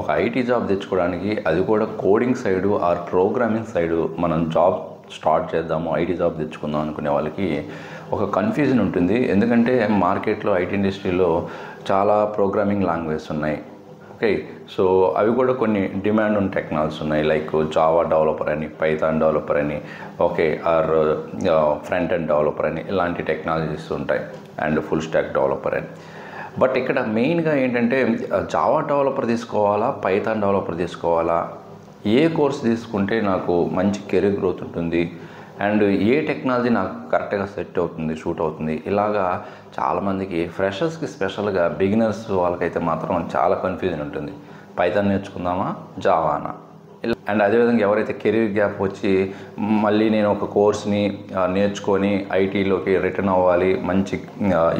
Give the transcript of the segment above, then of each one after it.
ఒక IT job తెచ్చుకోవడానికి, అది కూడా coding side or programming side మనం జాబ్ స్టార్ట్ చేద్దాము, ఐటీ జాబ్ తెచ్చుకుందాం అనుకునే వాళ్ళకి ఒక కన్ఫ్యూజన్ ఉంటుంది. ఎందుకంటే మార్కెట్లో ఐటీ ఇండస్ట్రీలో చాలా ప్రోగ్రామింగ్ లాంగ్వేజెస్ ఉన్నాయి. ఓకే, సో అవి కూడా కొన్ని డిమాండ్ ఉన్న టెక్నాలజీస్ ఉన్నాయి. లైక్ జావా డెవలపర్ అని, పైథాన్ డెవలపర్ అని, okay, or front end developer అని, ఇలాంటి టెక్నాలజీస్ ఉంటాయి. అండ్ ఫుల్ స్టాక్ డెవలపర్ అని. బట్ ఇక్కడ మెయిన్గా ఏంటంటే జావా డెవలపర్ తీసుకోవాలా, పైథాన్ డెవలపర్ తీసుకోవాలా, ఏ కోర్స్ తీసుకుంటే నాకు మంచి కెరీర్ గ్రోత్ ఉంటుంది, అండ్ ఏ టెక్నాలజీ నాకు కరెక్ట్గా సెట్ అవుతుంది, షూట్ అవుతుంది, ఇలాగా చాలామందికి ఫ్రెషర్స్కి స్పెషల్గా బిగినర్స్ వాళ్ళకైతే మాత్రం చాలా కన్ఫ్యూజన్ ఉంటుంది. పైథాన్ నేర్చుకుందామా, జావానా? అండ్ అదేవిధంగా ఎవరైతే కెరీర్ గ్యాప్ వచ్చి మళ్ళీ నేను ఒక కోర్స్ని నేర్చుకొని ఐటీలోకి రిటర్న్ అవ్వాలి, మంచి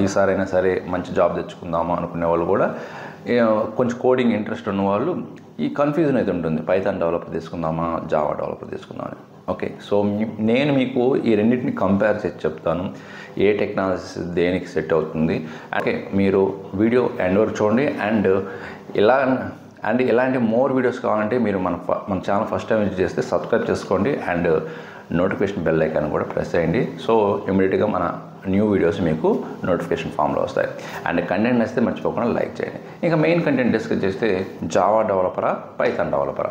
ఈసారైనా సరే మంచి జాబ్ తెచ్చుకుందామా అనుకునే వాళ్ళు కూడా, కొంచెం కోడింగ్ ఇంట్రెస్ట్ ఉన్న వాళ్ళు ఈ కన్ఫ్యూజన్ అయితే ఉంటుంది. పైథాన్ డెవలపర్ తీసుకుందామా, జావా డెవలపర్ తీసుకుందామని. ఓకే, సో నేను మీకు ఈ రెండింటిని కంపేర్ చేసి చెప్తాను, ఏ టెక్నాలజీస్ దేనికి సెట్ అవుతుంది. ఓకే, మీరు వీడియో ఎండ్ వరకు చూడండి. అండ్ ఇలాంటి మోర్ వీడియోస్ కావాలంటే మీరు మన ఛానల్ ఫస్ట్ టైం విజిట్ చేస్తే సబ్స్క్రైబ్ చేసుకోండి, అండ్ నోటిఫికేషన్ బెల్ ఐకాన్ కూడా ప్రెస్ చేయండి. సో ఇమీడియట్గా మన న్యూ వీడియోస్ మీకు నోటిఫికేషన్ ఫామ్లో వస్తాయి. అండ్ కంటెంట్ నచ్చితే మర్చిపోకుండా లైక్ చేయండి. ఇంకా మెయిన్ కంటెంట్ డిస్కస్ చేస్తే జావా డెవలపరా, పైథాన్ డెవలపరా.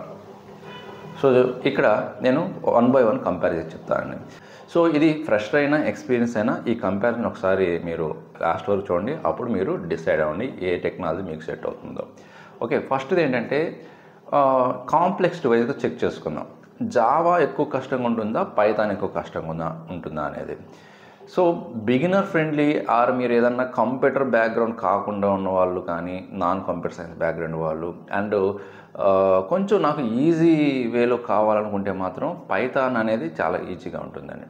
సో ఇక్కడ నేను 1 by 1 కంపేర్ చేసి చెప్తానండి. సో ఇది ఫ్రెషర్ అయినా ఎక్స్పీరియన్స్ అయినా ఈ కంపారిజన్ ఒకసారి మీరు లాస్ట్ వరకు చూడండి, అప్పుడు మీరు డిసైడ్ అవ్వండి ఏ టెక్నాలజీ మీకు సెట్ అవుతుందో. ఓకే, ఫస్ట్ది ఏంటంటే కాంప్లెక్స్ వైజ్గా చెక్ చేసుకుందాం. జావా ఎక్కువ కష్టంగా ఉంటుందా, పైథాన్ ఎక్కువ కష్టంగా ఉంటుందా అనేది. సో బిగినర్ ఫ్రెండ్లీ ఆర్ మీరు ఏదన్నా కంప్యూటర్ బ్యాక్గ్రౌండ్ కాకుండా ఉన్న వాళ్ళు కానీ, నాన్ కంప్యూటర్ సైన్స్ బ్యాక్గ్రౌండ్ వాళ్ళు, అండ్ కొంచెం నాకు ఈజీ వేలో కావాలనుకుంటే మాత్రం పైథాన్ అనేది చాలా ఈజీగా ఉంటుందండి.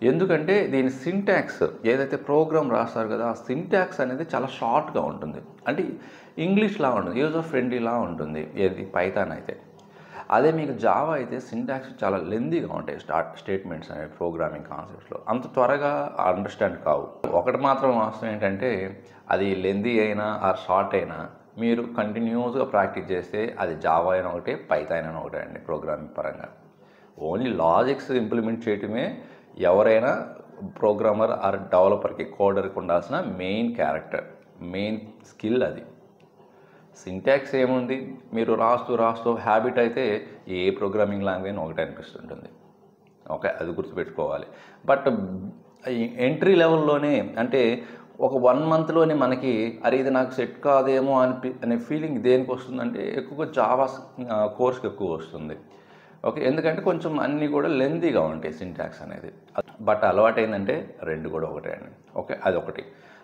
ఎందుకంటే దీని సింటాక్స్ ఏదైతే ప్రోగ్రామ్ రాస్తారు కదా, ఆ సింటాక్స్ అనేది చాలా షార్ట్గా ఉంటుంది. అంటే ఇంగ్లీష్లా ఉంటుంది, యూజర్ ఫ్రెండ్లీలా ఉంటుంది ఏది పైథాన్ అయితే. అదే మీకు జావా అయితే సింటాక్స్ చాలా లెందీగా ఉంటాయి. స్టేట్మెంట్స్ అనేవి ప్రోగ్రామింగ్ కాన్సెప్ట్స్లో అంత త్వరగా అండర్స్టాండ్ కావు. ఒకటి మాత్రం వాస్తవం ఏంటంటే అది లెందీ అయినా ఆర్ షార్ట్ అయినా మీరు కంటిన్యూస్గా ప్రాక్టీస్ చేస్తే అది జావా అయినా ఒకటే, పైథాన్ అయినా ఒకటే అండి. ప్రోగ్రామింగ్ పరంగా ఓన్లీ లాజిక్స్ ఇంప్లిమెంట్ చేయటమే ఎవరైనా ప్రోగ్రామర్ ఆర్ డెవలపర్కి, కోడర్కి ఉండాల్సిన మెయిన్ క్యారెక్టర్, మెయిన్ స్కిల్ అది. సింటాక్స్ ఏముంది, మీరు రాస్తూ హ్యాబిట్ అయితే ఏ ప్రోగ్రామింగ్ లాంగ్వేజ్ ఒకటే అనిపిస్తుంటుంది. ఓకే, అది గుర్తుపెట్టుకోవాలి. బట్ ఎంట్రీ లెవెల్లోనే అంటే ఒక 1 monthలోనే మనకి అరే ఇది నాకు సెట్ కాదేమో అనే ఫీలింగ్ దేనికి వస్తుందంటే ఎక్కువగా జావా కోర్స్కి ఎక్కువ వస్తుంది. ఓకే, ఎందుకంటే కొంచెం అన్నీ కూడా లెందీగా ఉంటాయి సింటాక్స్ అనేది. బట్ అలవాటు అయిందంటే రెండు కూడా ఒకటే అండి. ఓకే, అదొకటి.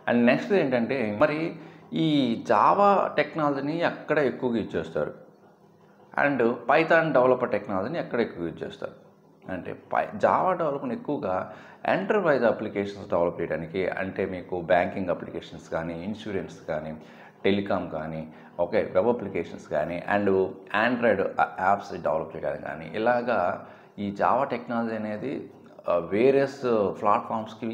అండ్ నెక్స్ట్ ఏంటంటే మరి ఈ జావా టెక్నాలజీని ఎక్కడ ఎక్కువగా యూజ్ చేస్తారు, అండ్ పైథాన్ డెవలపర్ టెక్నాలజీని ఎక్కడ ఎక్కువ యూజ్ చేస్తారు అంటే జావా డెవలప్మెంట్ ఎక్కువగా ఎంటర్ప్రైజ్ అప్లికేషన్స్ డెవలప్ చేయడానికి, అంటే మీకు బ్యాంకింగ్ అప్లికేషన్స్ కానీ, ఇన్సూరెన్స్ కానీ, టెలికామ్ కానీ, ఓకే, వెబ్ అప్లికేషన్స్ కానీ, అండ్ ఆండ్రాయిడ్ యాప్స్ డెవలప్ చేయడానికి కానీ, ఇలాగా ఈ జావా టెక్నాలజీ అనేది వేరియస్ ప్లాట్ఫామ్స్కి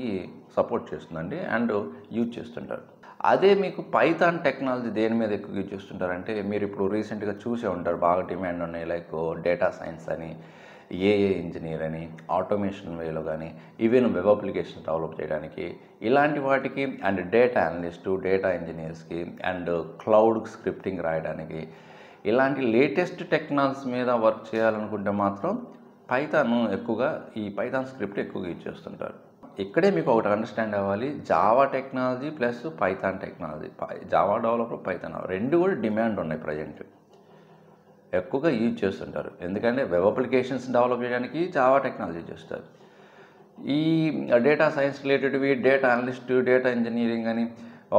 సపోర్ట్ చేస్తుందండి అండ్ యూజ్ చేస్తుంటారు. అదే మీకు పైథాన్ టెక్నాలజీ దేని మీద ఎక్కువ యూజ్ చేస్తుంటారంటే మీరు ఇప్పుడు రీసెంట్గా చూసే ఉంటారు, బాగా డిమాండ్ ఉన్నాయి. లైక్ డేటా సైన్స్ అని, ఏఏ ఇంజనీర్ అని, ఆటోమేషన్ వేలో కానీ, ఈవెన్ వెబ్ అప్లికేషన్ డెవలప్ చేయడానికి, ఇలాంటి వాటికి, అండ్ డేటా అనలిస్టు, డేటా ఇంజనీర్స్కి, అండ్ క్లౌడ్ స్క్రిప్టింగ్ రాయడానికి, ఇలాంటి లేటెస్ట్ టెక్నాలజీస్ మీద వర్క్ చేయాలనుకుంటే మాత్రం ఈ పైథాన్ స్క్రిప్ట్ ఎక్కువగా యూజ్ చేస్తుంటారు. ఇక్కడే మీకు ఒకటి అండర్స్టాండ్ అవ్వాలి, Java technology plus Python technology, Java developer, Python రెండు కూడా డిమాండ్ ఉన్నాయి ప్రజెంట్, ఎక్కువగా యూజ్ చేస్తుంటారు. ఎందుకంటే వెబ్ అప్లికేషన్స్ డెవలప్ చేయడానికి జావా టెక్నాలజీ చేస్తారు. ఈ డేటా సైన్స్ రిలేటెడ్వి, డేటా అనలిస్ట్, డేటా ఇంజనీరింగ్ అని,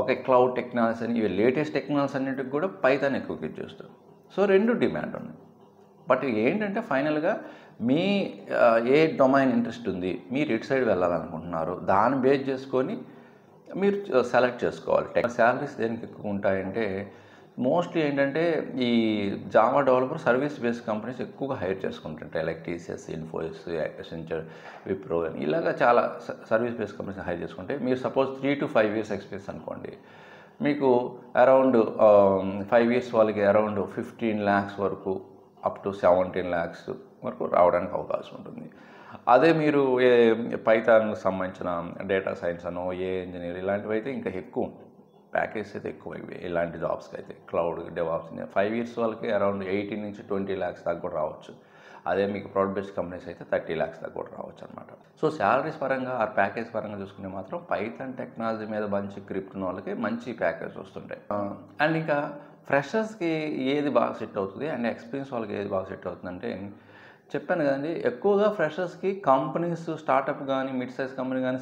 ఓకే, క్లౌడ్ టెక్నాలజీస్ అని, ఇవి లేటెస్ట్ టెక్నాలజీస్ అన్నిటికి కూడా పైథాన్ ఎక్కువగా యూజ్ చేస్తారు. సో రెండు డిమాండ్ ఉన్నాయి. బట్ ఏంటంటే ఫైనల్గా మీ ఏ డొమైన్ ఇంట్రెస్ట్ ఉంది, మీరు ఎటు సైడ్ వెళ్ళాలనుకుంటున్నారు, దాన్ని బేస్ చేసుకొని మీరు సెలెక్ట్ చేసుకోవాలి. శాలరీస్ దేనికి ఎక్కువ ఉంటాయంటే మోస్ట్లీ ఏంటంటే ఈ Java developer service based companies ఎక్కువగా హైర్ చేసుకుంటుంటాయి. లైక్ టీసీఎస్, ఇన్ఫోసిస్, యాక్సెంచర్, విప్రో అని, ఇలాగా చాలా సర్వీస్ బేస్డ్ కంపెనీస్ హైర్ చేసుకుంటే మీరు సపోజ్ 3 to 5 years ఎక్స్పీరియన్స్ అనుకోండి, మీకు అరౌండ్ 5 ఇయర్స్ వాళ్ళకి అరౌండ్ 15 lakhs వరకు అప్ టు 17 lakhs వరకు రావడానికి అవకాశం ఉంటుంది. అదే మీరు పైథాన్కి సంబంధించిన డేటా సైన్స్ అనో ఇంజనీర్ ఇలాంటివి అయితే ఇంకా ఎక్కువ ప్యాకేజ్ అయితే ఎక్కువ ఇలాంటి జాబ్స్కి అయితే క్లౌడ్ డెవాప్స్ 5 ఇయర్స్ వాళ్ళకి అరౌండ్ 18 నుంచి 20 lakhs దాకా కూడా రావచ్చు. అదే మీకు ప్రొడక్ట్ బేస్డ్ కంపెనీస్ అయితే 30 lakhs దాకా కూడా రావచ్చు అనమాట. సో శాలరీస్ పరంగా ఆ ప్యాకేజ్ పరంగా చూసుకునే మాత్రం పైథాన్ టెక్నాలజీ మీద మంచి గ్రిప్ ఉన్న వాళ్ళకి మంచి ప్యాకేజ్ వస్తుంటాయి. అండ్ ఇంకా ఫ్రెషర్స్కి ఏది బాగా సెట్ అవుతుంది అండ్ ఎక్స్పీరియన్స్ వాళ్ళకి ఏది బాగా సెట్ అవుతుందంటే చెప్పాను కదండి, ఎక్కువగా ఫ్రెషర్స్కి కంపెనీస్ స్టార్టప్ కానీ మిడ్ సైజ్ కంపెనీ కానీ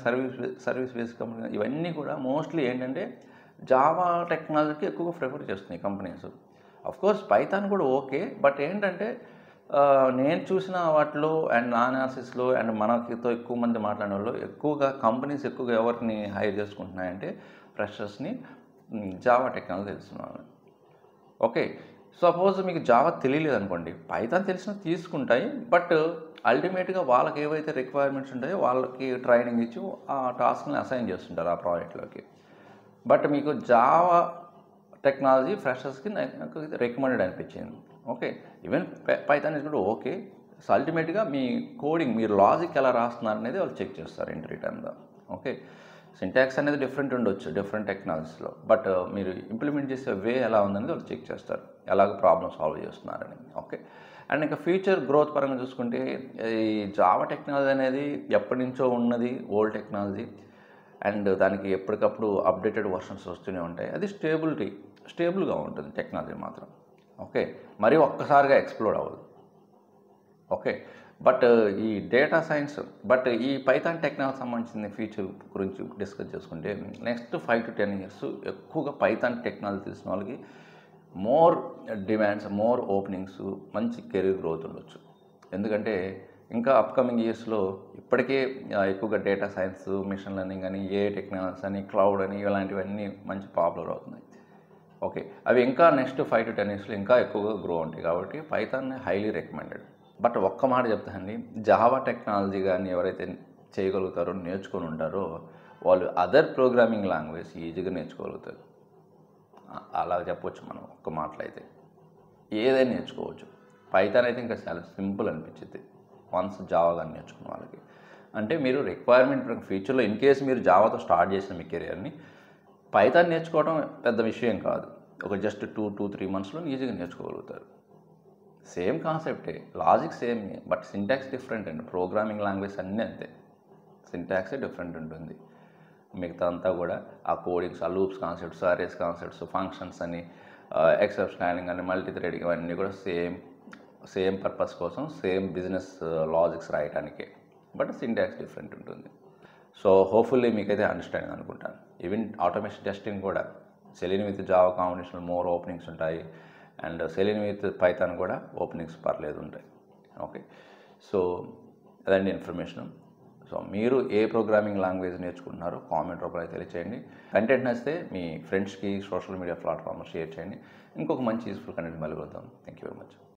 సర్వీస్ బేస్డ్ కంపెనీ కానీ ఇవన్నీ కూడా మోస్ట్లీ ఏంటంటే జావా టెక్నాలజీకి ఎక్కువగా ప్రిఫర్ చేస్తున్నాయి కంపెనీస్. కోర్స్ పైథాన్ కూడా ఓకే, బట్ ఏంటంటే నేను చూసిన వాటిలో అండ్ నా అనాలిసిస్లో అండ్ మనకితో ఎక్కువ మంది మాట్లాడిన వాళ్ళు ఎక్కువగా కంపెనీస్ ఎక్కువగా ఎవరిని హైర్ చేసుకుంటున్నాయంటే ఫ్రెషర్స్ని జావా టెక్నాలజీ తెలుస్తున్నాను. ఓకే, సపోజ్ మీకు జావా తెలియలేదు అనుకోండి, పైథాన్ తెలిసిన తీసుకుంటాయి, బట్ అల్టిమేట్గా వాళ్ళకి ఏవైతే రిక్వైర్మెంట్స్ ఉంటాయో వాళ్ళకి ట్రైనింగ్ ఇచ్చి ఆ టాస్క్ని అసైన్ చేస్తుంటారు ఆ ప్రాజెక్ట్లోకి. బట్ మీకు జావా టెక్నాలజీ ఫ్రెషర్స్కి నాకు రికమెండెడ్ అనిపించింది. ఓకే, ఈవెన్ పైథాన్ ఇస్ కూడా ఓకే. సో అల్టిమేట్గా మీ కోడింగ్ మీరు లాజిక్ ఎలా రాస్తున్నారు అనేది వాళ్ళు చెక్ చేస్తారు ఇంటర్వ్యూ టైంలో. ఓకే, సింటాక్స్ అనేది డిఫరెంట్ ఉండొచ్చు డిఫరెంట్ టెక్నాలజీస్లో, బట్ మీరు ఇంప్లిమెంట్ చేసే వే ఎలా ఉందనేది వాళ్ళు చెక్ చేస్తారు, ఎలాగ ప్రాబ్లమ్ సాల్వ్ చేస్తున్నారని. ఓకే, అండ్ ఇంకా ఫ్యూచర్ గ్రోత్ పరంగా చూసుకుంటే ఈ జావా టెక్నాలజీ అనేది ఎప్పటి నుంచో ఉన్నది, ఓల్డ్ టెక్నాలజీ, అండ్ దానికి ఎప్పటికప్పుడు అప్డేటెడ్ వర్షన్స్ వస్తూనే ఉంటాయి. అది స్టేబుల్గా ఉంటుంది టెక్నాలజీ మాత్రం. ఓకే, మరి ఒక్కసారిగా ఎక్స్ప్లోడ్ అవ్వదు. ఓకే, బట్ ఈ డేటా సైన్స్ ఈ పైథాన్ టెక్నాలజీ సంబంధించిన ఫ్యూచర్ గురించి డిస్కస్ చేసుకుంటే నెక్స్ట్ 5 to 10 years ఎక్కువగా పైథాన్ టెక్నాలజీ తెలిసిన వాళ్ళకి మోర్ డిమాండ్స్, మోర్ ఓపెనింగ్స్, మంచి కెరీర్ గ్రోత్ ఉండొచ్చు. ఎందుకంటే ఇంకా అప్కమింగ్ ఇయర్స్లో ఇప్పటికే ఎక్కువగా డేటా సైన్స్, మిషన్ లెర్నింగ్ అని, ఏఐ టెక్నాలజీస్ అని, క్లౌడ్ అని ఇలాంటివన్నీ మంచి పాపులర్ అవుతున్నాయి. ఓకే, అవి ఇంకా నెక్స్ట్ 5 to 10 yearsలో ఇంకా ఎక్కువగా గ్రో ఉంటాయి. కాబట్టి పైథాన్ హైలీ రికమెండెడ్. బట్ ఒక్క మాట చెప్తానండి, జావా టెక్నాలజీ కానీ ఎవరైతే చేయగలుగుతారో, నేర్చుకొని ఉంటారో వాళ్ళు అదర్ ప్రోగ్రామింగ్ లాంగ్వేజ్ ఈజీగా నేర్చుకోగలుగుతారు. అలా చెప్పొచ్చు మనం ఒక్క మాటలో అయితే. ఏదైనా నేర్చుకోవచ్చు. పైథాన్ అయితే ఇంకా చాలా సింపుల్ అనిపించింది వన్స్ జావా కానీ నేర్చుకున్న వాళ్ళకి. అంటే మీరు రిక్వైర్మెంట్ ఫ్యూచర్లో ఇన్ కేసు మీరు జావాతో స్టార్ట్ చేసిన మీ కెరియర్ని పైథాన్ నేర్చుకోవడం పెద్ద విషయం కాదు. ఒక జస్ట్ 2-3 monthsలో ఈజీగా నేర్చుకోగలుగుతారు. సేమ్ కాన్సెప్టే, logic same, but syntax different అండి. ప్రోగ్రామింగ్ లాంగ్వేజ్ అన్నీ అంతే, సింటాక్సే డిఫరెంట్ ఉంటుంది. మిగతా అంతా కూడా ఆ కోడింగ్స్, ఆ loops concepts, arrays concepts, functions అని, ఎక్సెప్షన్ హ్యాండ్లింగ్ అని, మల్టీ థ్రెడింగ్ ఇవన్నీ కూడా సేమ్ పర్పస్ కోసం, సేమ్ బిజినెస్ లాజిక్స్ రాయడానికే, బట్ సింటాక్స్ డిఫరెంట్ ఉంటుంది. సో హోప్ఫుల్లీ మీకైతే అండర్స్టాండింగ్ అనుకుంటాను. ఈవెన్ ఆటోమేషన్ టెస్టింగ్ కూడా Selene with Java combination more openings ఉంటాయి, అండ్ సెలీన్ విత్ పైథాన్ కూడా ఓపెనింగ్స్ పర్లేదు ఉంటాయి. ఓకే, సో అదండి ఇన్ఫర్మేషన్. సో మీరు ఏ ప్రోగ్రామింగ్ లాంగ్వేజ్ నేర్చుకుంటున్నారో కామెంట్ రూపంలో తెలియచేయండి. కంటెంట్ నచ్చితే మీ ఫ్రెండ్స్కి సోషల్ మీడియా ప్లాట్ఫామ్లో షేర్ చేయండి. ఇంకొక మంచి యూస్ఫుల్ కంటెంట్ మళ్ళీ కలుద్దాం. Thank you very much.